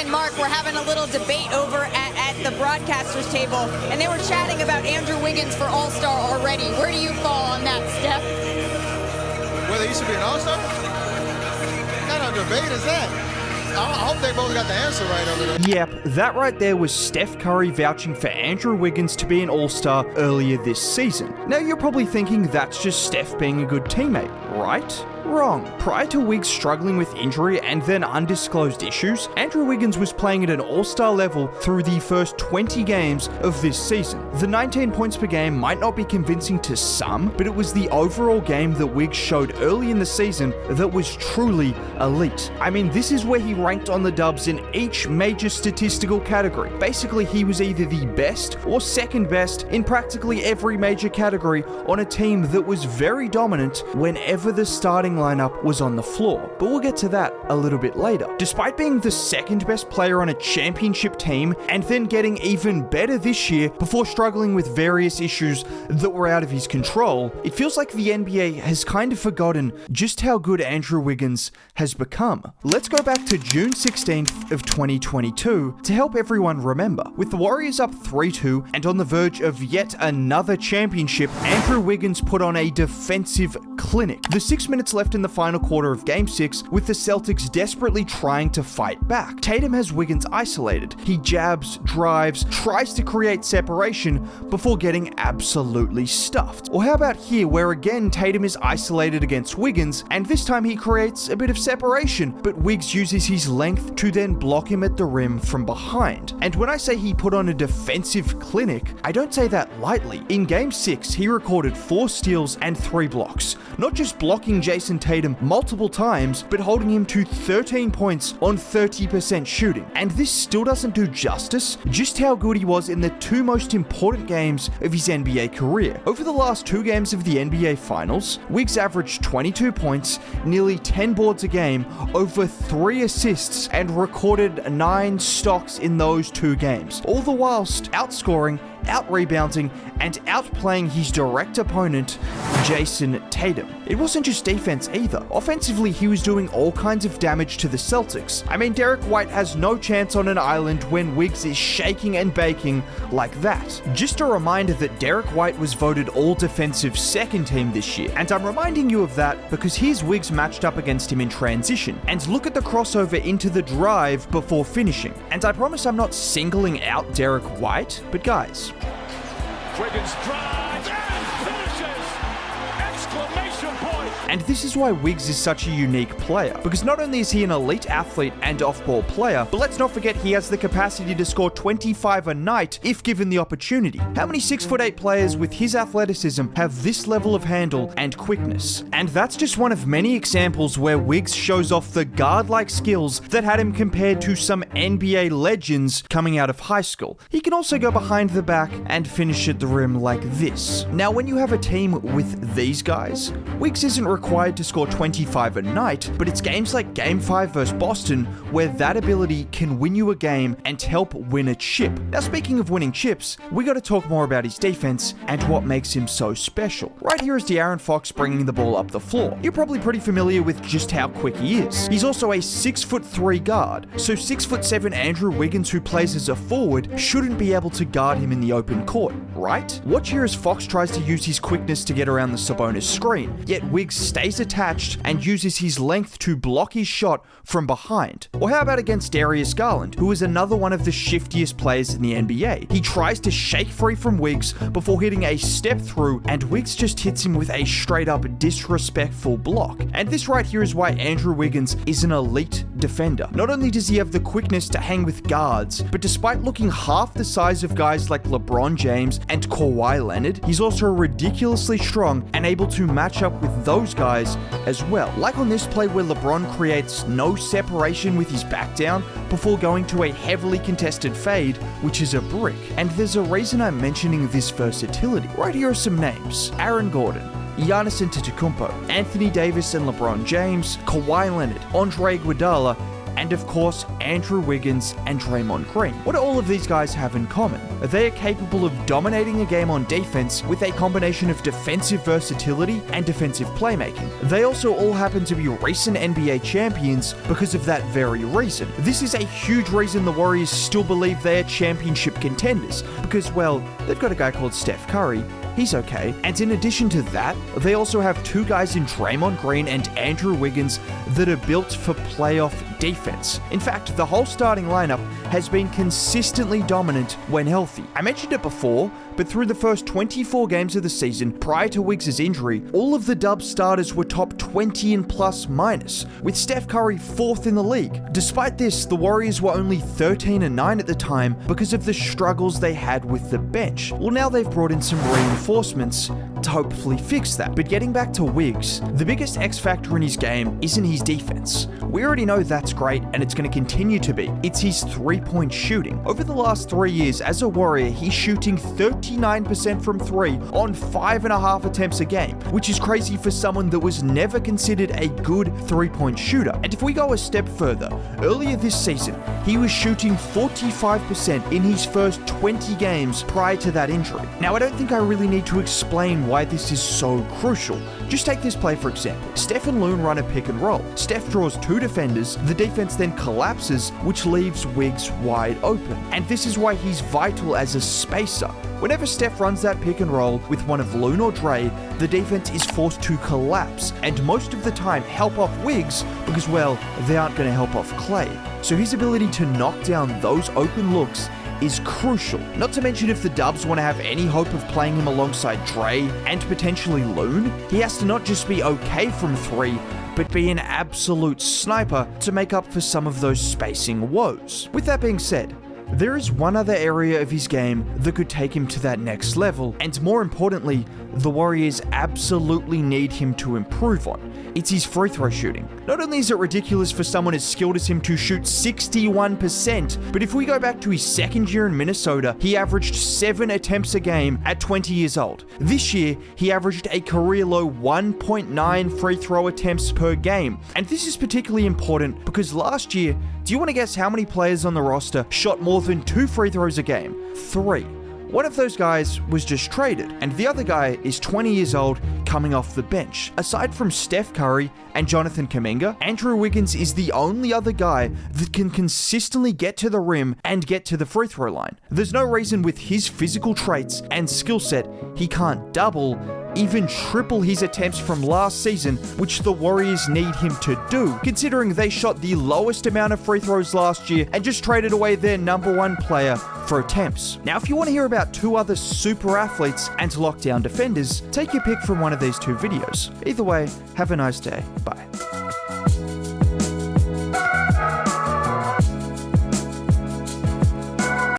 and Mark were having a little debate over at the broadcasters table, and they were chatting about Andrew Wiggins for All-Star already. Where do you fall on that, Steph? Whether he should be an All-Star? What kind of debate is that? I hope they both got the answer right over there. Yep, that right there was Steph Curry vouching for Andrew Wiggins to be an All-Star earlier this season. Now you're probably thinking that's just Steph being a good teammate, right? Wrong. Prior to Wiggs struggling with injury and then undisclosed issues, Andrew Wiggins was playing at an all-star level through the first 20 games of this season. The 19 points per game might not be convincing to some, but it was the overall game that Wiggs showed early in the season that was truly elite. I mean, this is where he ranked on the Dubs in each major statistical category. Basically, he was either the best or second best in practically every major category on a team that was very dominant whenever the starting lineup was on the floor, but we'll get to that a little bit later. Despite being the second best player on a championship team and then getting even better this year before struggling with various issues that were out of his control, it feels like the NBA has kind of forgotten just how good Andrew Wiggins has become. Let's go back to June 16th of 2022 to help everyone remember. With the Warriors up 3-2 and on the verge of yet another championship, Andrew Wiggins put on a defensive clinic. The 6 minutes left in the final quarter of Game 6, with the Celtics desperately trying to fight back. Tatum has Wiggins isolated. He jabs, drives, tries to create separation before getting absolutely stuffed. Or how about here, where again Tatum is isolated against Wiggins, and this time he creates a bit of separation, but Wiggs uses his length to then block him at the rim from behind. And when I say he put on a defensive clinic, I don't say that lightly. In Game 6, he recorded 4 steals and 3 blocks. Not just blocking Jason Tatum multiple times, but holding him to 13 points on 30% shooting. And this still doesn't do justice just how good he was in the 2 most important games of his NBA career. Over the last 2 games of the NBA Finals, Wiggs averaged 22 points, nearly 10 boards a game, over 3 assists, and recorded 9 stocks in those 2 games, all the whilst outscoring, out-rebounding, and outplaying his direct opponent, Jason Tatum. It wasn't just defense either. Offensively, he was doing all kinds of damage to the Celtics. I mean, Derek White has no chance on an island when Wiggs is shaking and baking like that. Just a reminder that Derek White was voted all-defensive second team this year, and I'm reminding you of that because here's Wiggs matched up against him in transition, and look at the crossover into the drive before finishing. And I promise I'm not singling out Derek White, but guys, Wiggins drives and finishes! Exclamation point! And this is why Wiggs is such a unique player, because not only is he an elite athlete and off-ball player, but let's not forget he has the capacity to score 25 a night if given the opportunity. How many 6'8" players with his athleticism have this level of handle and quickness? And that's just one of many examples where Wiggs shows off the guard-like skills that had him compared to some NBA legends coming out of high school. He can also go behind the back and finish at the rim like this. Now, when you have a team with these guys, Wiggs isn't required to score 25 a night, but it's games like Game 5 versus Boston where that ability can win you a game and help win a chip. Now, speaking of winning chips, we got to talk more about his defense and what makes him so special. Right here is De'Aaron Fox bringing the ball up the floor. You're probably pretty familiar with just how quick he is. He's also a 6'3" guard, so 6'7" Andrew Wiggins, who plays as a forward, shouldn't be able to guard him in the open court, right? Watch here as Fox tries to use his quickness to get around the Sabonis screen, yet Wiggs stays attached and uses his length to block his shot from behind. Or how about against Darius Garland, who is another one of the shiftiest players in the NBA. He tries to shake free from Wiggs before hitting a step through, and Wiggs just hits him with a straight up disrespectful block. And this right here is why Andrew Wiggins is an elite defender. Not only does he have the quickness to hang with guards, but despite looking half the size of guys like LeBron James and Kawhi Leonard, he's also ridiculously strong and able to match up with those guys as well. Like on this play where LeBron creates no separation with his back down before going to a heavily contested fade, which is a brick. And there's a reason I'm mentioning this versatility. Right here are some names: Aaron Gordon, Giannis Antetokounmpo, Anthony Davis and LeBron James, Kawhi Leonard, Andre Iguodala, and of course, Andrew Wiggins and Draymond Green. What do all of these guys have in common? They are capable of dominating a game on defense with a combination of defensive versatility and defensive playmaking. They also all happen to be recent NBA champions because of that very reason. This is a huge reason the Warriors still believe they are championship contenders, because, well, they've got a guy called Steph Curry. He's okay. And in addition to that, they also have two guys in Draymond Green and Andrew Wiggins that are built for playoff defense. In fact, the whole starting lineup has been consistently dominant when healthy. I mentioned it before, but through the first 24 games of the season prior to Wiggs' injury, all of the Dubs starters were top 20 in plus minus, with Steph Curry 4th in the league. Despite this, the Warriors were only 13-9 at the time because of the struggles they had with the bench. Well, now they've brought in some reinforcements to hopefully fix that. But getting back to Wiggs, the biggest X factor in his game isn't his defense. We already know that's great and it's going to continue to be. It's his three-point shooting. Over the last 3 years as a Warrior, he's shooting 39% from 3 on 5.5 attempts a game, which is crazy for someone that was never considered a good three-point shooter. And if we go a step further, earlier this season, he was shooting 45% in his first 20 games prior to that injury. Now, I don't think I really need to explain why this is so crucial. Just take this play for example. Steph and Loon run a pick and roll. Steph draws 2 defenders, the defense then collapses, which leaves Wiggs wide open. And this is why he's vital as a spacer. Whenever Steph runs that pick and roll with one of Loon or Dre, the defense is forced to collapse, and most of the time help off Wiggs because, well, they aren't going to help off Clay. So his ability to knock down those open looks is crucial. Not to mention, if the Dubs want to have any hope of playing him alongside Dre and potentially Loon, he has to not just be okay from 3, but be an absolute sniper to make up for some of those spacing woes. With that being said, there is one other area of his game that could take him to that next level, and more importantly, the Warriors absolutely need him to improve on. It's his free throw shooting. Not only is it ridiculous for someone as skilled as him to shoot 61%, but if we go back to his second year in Minnesota, he averaged 7 attempts a game at 20 years old. This year, he averaged a career low 1.9 free throw attempts per game. And this is particularly important because last year, do you want to guess how many players on the roster shot more than 2 free throws a game? 3. One of those guys was just traded, and the other guy is 20 years old coming off the bench. Aside from Steph Curry and Jonathan Kuminga, Andrew Wiggins is the only other guy that can consistently get to the rim and get to the free throw line. There's no reason with his physical traits and skill set he can't double, even triple his attempts from last season, which the Warriors need him to do, considering they shot the lowest amount of free throws last year and just traded away their number 1 player for attempts. Now, if you want to hear about 2 other super athletes and lockdown defenders, take your pick from one of these 2 videos. Either way, have a nice day. Bye.